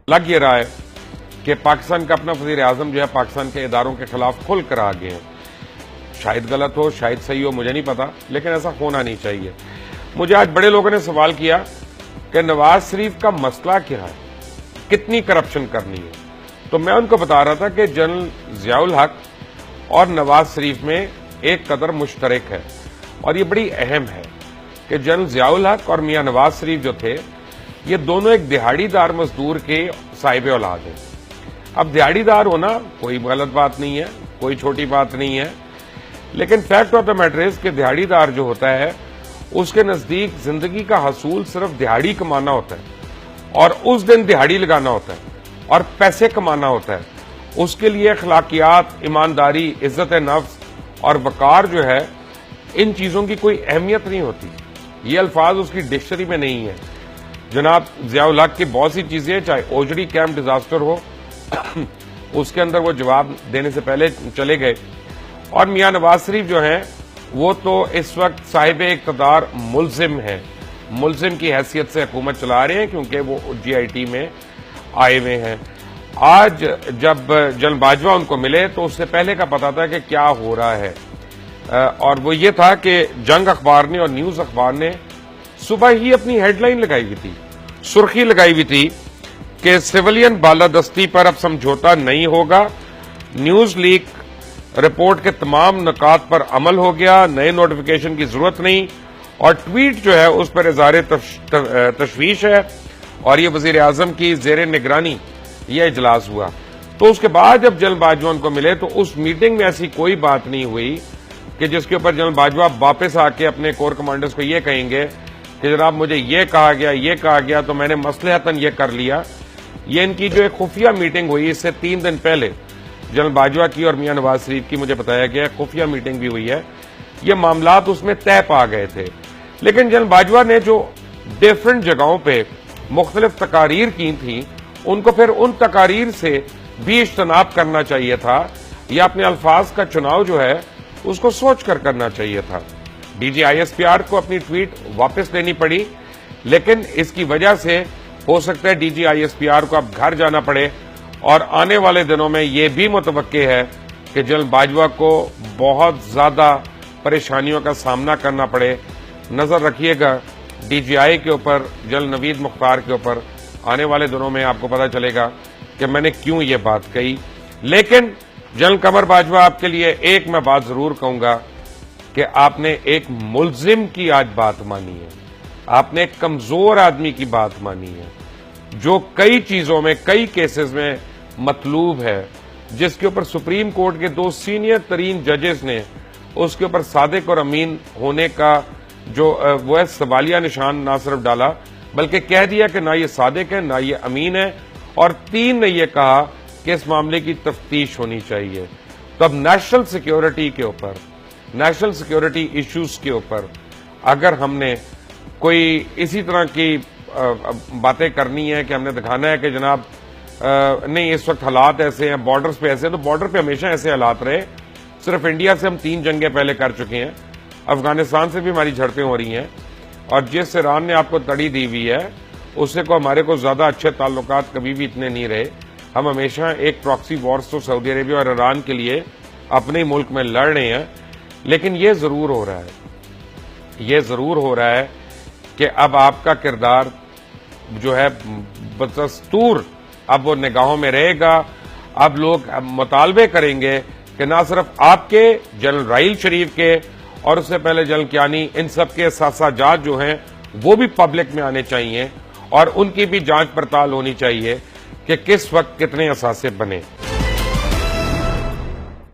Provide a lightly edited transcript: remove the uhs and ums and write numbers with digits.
लग ये रहा है कि पाकिस्तान का अपना वजीर आजम जो है पाकिस्तान के इदारों के खिलाफ खुल कर आ गए हैं। शायद गलत हो, शायद सही हो, मुझे नहीं पता, लेकिन ऐसा होना नहीं चाहिए। मुझे आज बड़े लोगों ने सवाल किया कि नवाज शरीफ का मसला क्या है, कितनी करप्शन करनी है। तो मैं उनको बता रहा था कि जनरल जियाउल हक और नवाज शरीफ में एक कदर मुश्तरक है, और ये बड़ी अहम है कि जनरल जियाउल हक और मियां नवाज शरीफ जो थे, ये दोनों एक दिहाड़ीदार मजदूर के साहिब औलाद हैं। अब दिहाड़ीदार होना कोई गलत बात नहीं है, कोई छोटी बात नहीं है, लेकिन fact of the matter is कि दिहाड़ीदार जो होता है उसके नजदीक जिंदगी का हसूल सिर्फ दिहाड़ी कमाना होता है, और उस दिन दिहाड़ी लगाना होता है, और पैसे कमाना होता है। उसके लिए अखलाकियात, ईमानदारी, इज्जत नफ्स और वकार जो है, इन चीजों की कोई अहमियत नहीं होती। ये अल्फाज उसकी डिक्शनरी में नहीं है। जनाब जियाउल हक की बहुत सी चीजें, चाहे ओजड़ी कैंप डिजास्टर हो उसके अंदर वो जवाब देने से पहले चले गए, और मियां नवाज शरीफ जो हैं वो तो इस वक्त साहिब इक़्तिदार मुल्जिम हैं, मुल्जिम की हैसियत से हुकूमत चला रहे हैं, क्योंकि वो GIT में आए हुए हैं। आज जब जनरल बाजवा उनको मिले तो उससे पहले का पता था कि क्या हो रहा है, और वो ये था कि जंग अखबार ने और न्यूज अखबार ने सुबह ही अपनी हेडलाइन लगाई हुई थी, सुर्खी लगाई हुई थी कि सिविलियन बालादस्ती पर अब समझौता नहीं होगा, न्यूज लीक रिपोर्ट के तमाम नुकात पर अमल हो गया, नए नोटिफिकेशन की जरूरत नहीं, और ट्वीट जो है उस पर इज़हार तशवीश है, और ये वजीर आजम की जेर निगरानी ये इजलास हुआ। तो उसके बाद जब जनरल बाजवा उनको मिले तो उस मीटिंग में ऐसी कोई बात नहीं हुई कि जिसके ऊपर जनरल बाजवा वापस आके अपने कोर कमांडर्स को ये कहेंगे कि जनाब मुझे ये कहा गया तो मैंने मसलहतन ये कर लिया। ये इनकी जो एक खुफिया मीटिंग हुई, इससे 3 दिन पहले जनरल बाजवा की और मियां नवाज शरीफ की मुझे बताया गया खुफिया मीटिंग भी हुई है, ये मामलात उसमें तय पा गए थे। लेकिन जनरल बाजवा ने जो डिफरेंट जगहों पे मुख्तलिफ तकारीर की थी, उनको फिर उन तकारीर से भी इज्तनाब करना चाहिए था, या अपने अल्फाज का चुनाव जो है उसको सोच कर करना चाहिए था। DG ISPR को अपनी ट्वीट वापस लेनी पड़ी, लेकिन इसकी वजह से हो सकता है DG ISPR को अब घर जाना पड़े, और आने वाले दिनों में ये भी मुतवक्के है कि जनरल बाजवा को बहुत ज्यादा परेशानियों का सामना करना पड़े। नजर रखिएगा DGI के ऊपर, जनरल नवीद मुख्तार के ऊपर। आने वाले दिनों में आपको पता चलेगा कि मैंने क्यों ये बात कही। लेकिन जनरल कमर बाजवा, आपके लिए एक मैं बात जरूर कहूंगा कि आपने एक मुल्जिम की आज बात मानी है, आपने एक कमजोर आदमी की बात मानी है, जो कई चीजों में, कई केसेस में मतलूब है, जिसके ऊपर सुप्रीम कोर्ट के 2 सीनियर तरीन जजेस ने उसके ऊपर सादिक और अमीन होने का जो वो है सवालिया निशान ना सिर्फ डाला, बल्कि कह दिया कि ना ये सादिक है ना ये अमीन है, और 3 ने ये कहा कि इस मामले की तफ्तीश होनी चाहिए। तो अब नेशनल सिक्योरिटी के ऊपर, नेशनल सिक्योरिटी इश्यूज के ऊपर अगर हमने कोई इसी तरह की बातें करनी है कि हमने दिखाना है कि जनाब नहीं इस वक्त हालात ऐसे हैं, बॉर्डर्स पे ऐसे हैं, तो बॉर्डर पे हमेशा ऐसे हालात रहे। सिर्फ इंडिया से हम 3 जंगें पहले कर चुके हैं, अफगानिस्तान से भी हमारी झड़पें हो रही हैं, और जिस ईरान ने आपको तड़ी दी हुई है उससे को हमारे को ज्यादा अच्छे ताल्लुकात कभी भी इतने नहीं रहे। हम हमेशा एक प्रॉक्सी वॉर्स तो सऊदी अरेबिया और ईरान के लिए अपने मुल्क में लड़ रहे हैं। लेकिन ये जरूर हो रहा है कि अब आपका किरदार जो है बदस्तूर अब वो निगाहों में रहेगा। अब लोग मुतालबे करेंगे कि ना सिर्फ आपके, जनरल राहील शरीफ के और उससे पहले जनरल कियानी, इन सब के साजात जो हैं वो भी पब्लिक में आने चाहिए, और उनकी भी जांच पड़ताल होनी चाहिए कि किस वक्त कितने असासे बने।